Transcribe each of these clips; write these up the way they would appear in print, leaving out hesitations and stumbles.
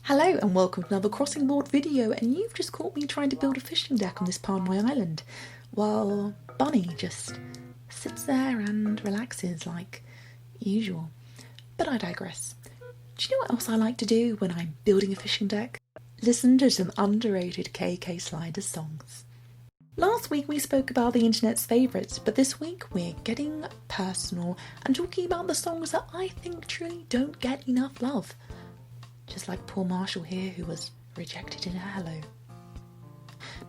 Hello and welcome to another crossing board video, and you've just caught me trying to build a fishing deck on this part of my island while Bunny just sits there and relaxes like usual. But I digress. Do you know what else I like to do when I'm building a fishing deck? Listen to some underrated KK Sliders songs. Last week we spoke about the internet's favourites, but this week we're getting personal and talking about the songs that I think truly don't get enough love. Just like poor Marshall here, who was rejected in a hello.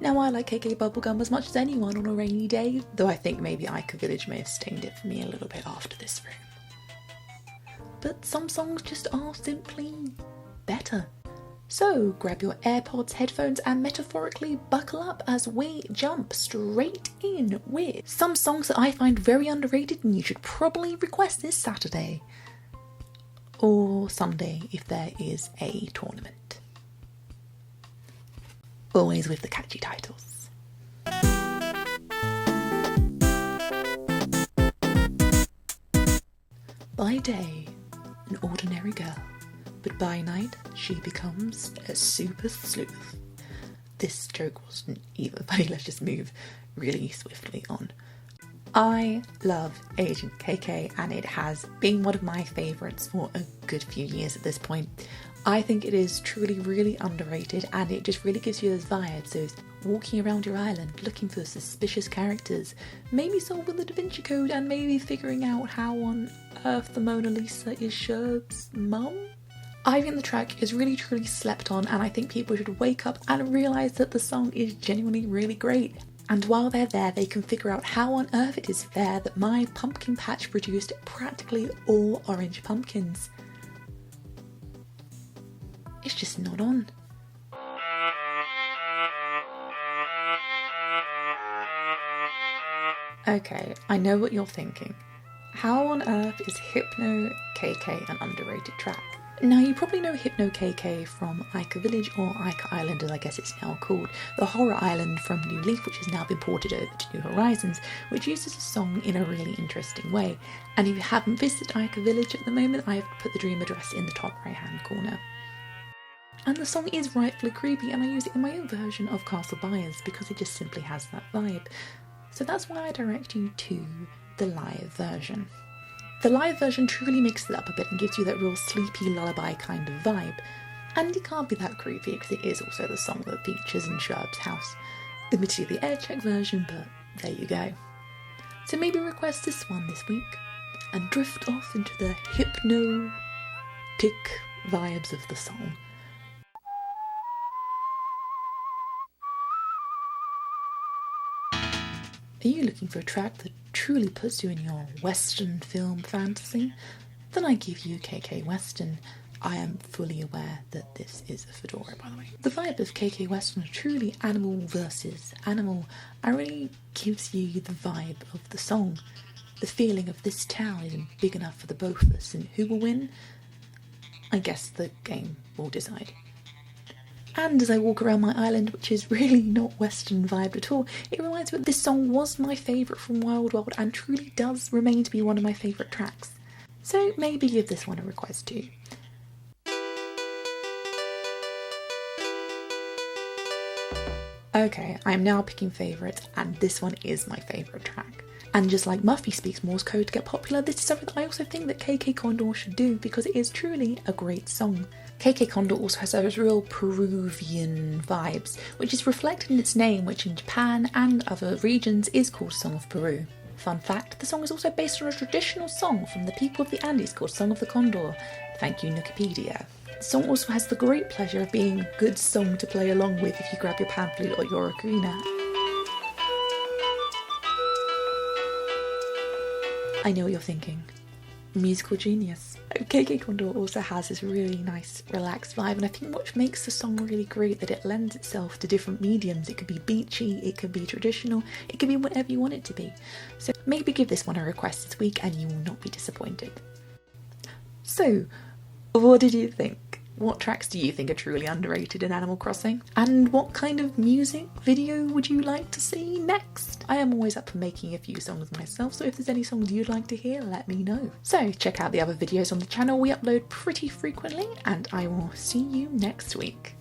Now I like KK Bubblegum as much as anyone on a rainy day, though I think maybe Ica Village may have stained it for me a little bit after this room. But some songs just are simply better. So grab your AirPods, headphones and metaphorically buckle up as we jump straight in with some songs that I find very underrated and you should probably request this Saturday. Or Sunday if there is a tournament. Always with the catchy titles. By day, an ordinary girl, but by night she becomes a super sleuth. This joke wasn't even funny, let's just move really swiftly on. I love Agent KK and it has been one of my favourites for a good few years at this point. I think it is truly really underrated and it just really gives you those vibes, those walking around your island looking for suspicious characters, maybe solving the Da Vinci Code and maybe figuring out how on earth the Mona Lisa is Sherb's mum. I think the track is really truly slept on and I think people should wake up and realise that the song is genuinely really great. And while they're there, they can figure out how on earth it is fair that my pumpkin patch produced practically all orange pumpkins. It's just not on. Okay, I know what you're thinking. How on earth is Hypno K.K an underrated track? Now you probably know Hypno K.K from Ica Village, or Ica Island as I guess it's now called, the horror island from New Leaf which has now been ported over to New Horizons, which uses a song in a really interesting way. And if you haven't visited Ica Village at the moment, I have put the dream address in the top right hand corner. And the song is rightfully creepy and I use it in my own version of Castle Buyers because it just simply has that vibe. So that's why I direct you to the live version. The live version truly mixes it up a bit and gives you that real sleepy lullaby kind of vibe. And it can't be that creepy because it is also the song that features in Sherb's house. Admittedly the air check version, but there you go. So maybe request this one this week and drift off into the hypnotic vibes of the song. Are you looking for a track that truly puts you in your Western film fantasy? Then I give you KK Western. I am fully aware that this is a fedora, by the way. The vibe of KK Western are truly animal versus animal and really gives you the vibe of the song. The feeling of this town isn't big enough for the both of us, and who will win? I guess the game will decide. And as I walk around my island, which is really not Western vibed at all, it reminds me that this song was my favourite from Wild World and truly does remain to be one of my favourite tracks. So maybe give this one a request too. Okay, I'm now picking favourites and this one is my favourite track. And just like Muffy speaks Morse code to get popular, this is something that I also think that KK Condor should do because it is truly a great song. KK Condor also has those real Peruvian vibes, which is reflected in its name, which in Japan and other regions is called Song of Peru. Fun fact, the song is also based on a traditional song from the people of the Andes called Song of the Condor. Thank you, Wikipedia. The song also has the great pleasure of being a good song to play along with if you grab your pamphlet or your ocarina. I know what you're thinking. Musical genius. KK Condor also has this really nice relaxed vibe and I think what makes the song really great that it lends itself to different mediums. It could be beachy, it could be traditional, it could be whatever you want it to be. So maybe give this one a request this week and you will not be disappointed. So, what did you think? What tracks do you think are truly underrated in Animal Crossing? And what kind of music video would you like to see next? I am always up for making a few songs myself, so if there's any songs you'd like to hear, let me know. So check out the other videos on the channel, we upload pretty frequently, and I will see you next week.